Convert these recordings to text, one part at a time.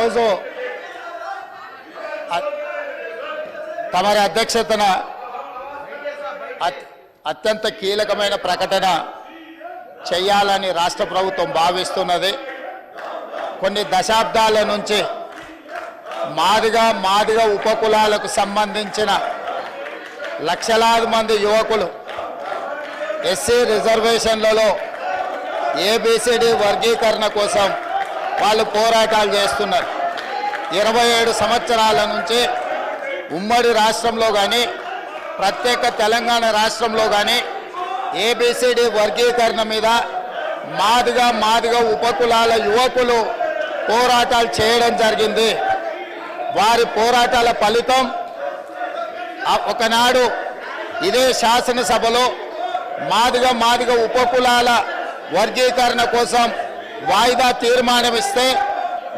ఈరోజు తమరి అధ్యక్షతన అత్యంత కీలకమైన ప్రకటన చేయాలని రాష్ట్ర ప్రభుత్వం భావిస్తున్నది. కొన్ని దశాబ్దాల నుంచి మాదిగ ఉపకులాలకు సంబంధించిన లక్షలాది మంది యువకులు ఎస్సీ రిజర్వేషన్లలో ఏబిసిడి వర్గీకరణ కోసం వాళ్ళు పోరాటాలు చేస్తున్నారు. 27 సంవత్సరాల నుంచి ఉమ్మడి రాష్ట్రంలో కానీ ప్రత్యేక తెలంగాణ రాష్ట్రంలో కానీ ఏబిసిడి వర్గీకరణ మీద మాదిగ ఉపకులాల యువకులు పోరాటాలు చేయడం జరిగింది. వారి పోరాటాల ఫలితం ఒకనాడు ఇదే శాసనసభలో మాదిగ ఉపకులాల వర్గీకరణ కోసం వాయిదా తీర్మానం ఇస్తే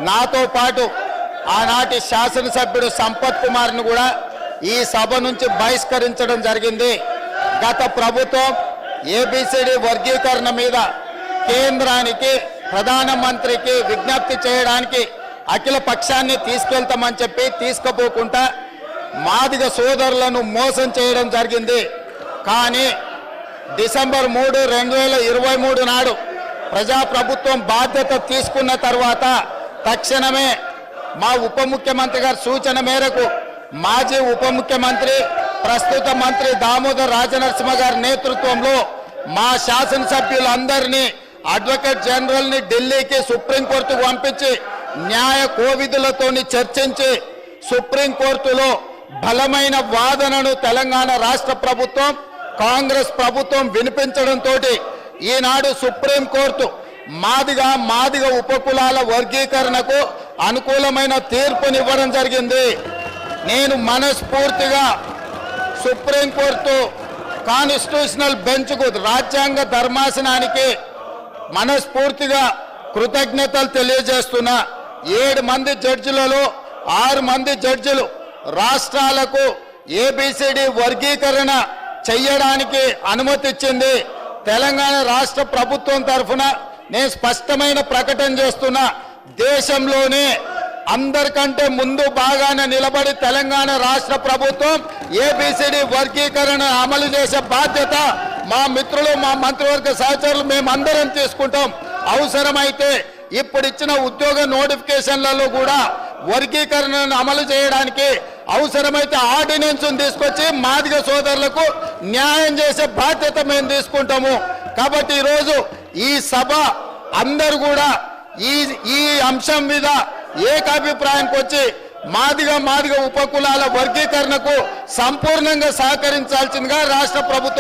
నాతో పాటు ఆనాటి శాసనసభ్యుడు సంపత్ కుమార్ను కూడా ఈ సభ నుంచి బహిష్కరించడం జరిగింది. గత ప్రభుత్వం ఏబిసిడి వర్గీకరణ మీద కేంద్రానికి ప్రధానమంత్రికి విజ్ఞప్తి చేయడానికి అఖిల పక్షాన్ని తీసుకెళ్తామని చెప్పి తీసుకుపోకుండా మాదిగ సోదరులను మోసం చేయడం జరిగింది. కానీ డిసెంబర్ 3, 2023 నాడు ప్రజాప్రభుత్వం బాధ్యత తీసుకున్న తర్వాత తక్షణమే మా ఉప ముఖ్యమంత్రి గారి సూచన మేరకు మాజీ ఉప ముఖ్యమంత్రి ప్రస్తుత మంత్రి దామోదర్ రాజనరసింహ గారి నేతృత్వంలో మా శాసనసభ్యులందరినీ అడ్వకేట్ జనరల్ని ఢిల్లీకి సుప్రీంకోర్టుకు పంపించి న్యాయ కోవిధులతోని చర్చించి సుప్రీంకోర్టులో బలమైన వాదనను తెలంగాణ రాష్ట్ర ప్రభుత్వం కాంగ్రెస్ ప్రభుత్వం వినిపించడంతో ఈనాడు సుప్రీంకోర్టు మాదిగ ఉపకులాల వర్గీకరణకు అనుకూలమైన తీర్పునివ్వడం జరిగింది. నేను మనస్ఫూర్తిగా సుప్రీంకోర్టు కాన్స్టిట్యూషనల్ బెంచ్కు రాజ్యాంగ ధర్మాసనానికి మనస్ఫూర్తిగా కృతజ్ఞతలు తెలియజేస్తున్నా. 7 మంది జడ్జిలలో 6 మంది జడ్జిలు రాష్ట్రాలకు ఏబిసిడి వర్గీకరణ చెయ్యడానికి అనుమతి ఇచ్చింది. తెలంగాణ రాష్ట్ర ప్రభుత్వం తరఫున నేను స్పష్టమైన ప్రకటన చేస్తున్నా. దేశంలోనే అందరికంటే ముందు బాగానే నిలబడి తెలంగాణ రాష్ట్ర ప్రభుత్వం ఏబిసిడి వర్గీకరణ అమలు చేసే బాధ్యత మా మిత్రులు మా మంత్రివర్గ సహచరులు మేమందరం తీసుకుంటాం. అవసరమైతే ఇప్పుడు ఇచ్చిన ఉద్యోగ నోటిఫికేషన్లలో కూడా వర్గీకరణను అమలు చేయడానికి అవసరమైతే ఆర్డినెన్స్ తీసుకొచ్చి మాదిగ సోదరులకు న్యాయం చేసే బాధ్యత మేము తీసుకుంటాము. కాబట్టి ఈరోజు ఈ సభ అందరూ కూడా ఈ అంశం మీద ఏకాభిప్రాయానికి వచ్చి మాదిగ ఉపకులాల వర్గీకరణకు సంపూర్ణంగా సహకరించాల్సిందిగా రాష్ట్ర ప్రభుత్వం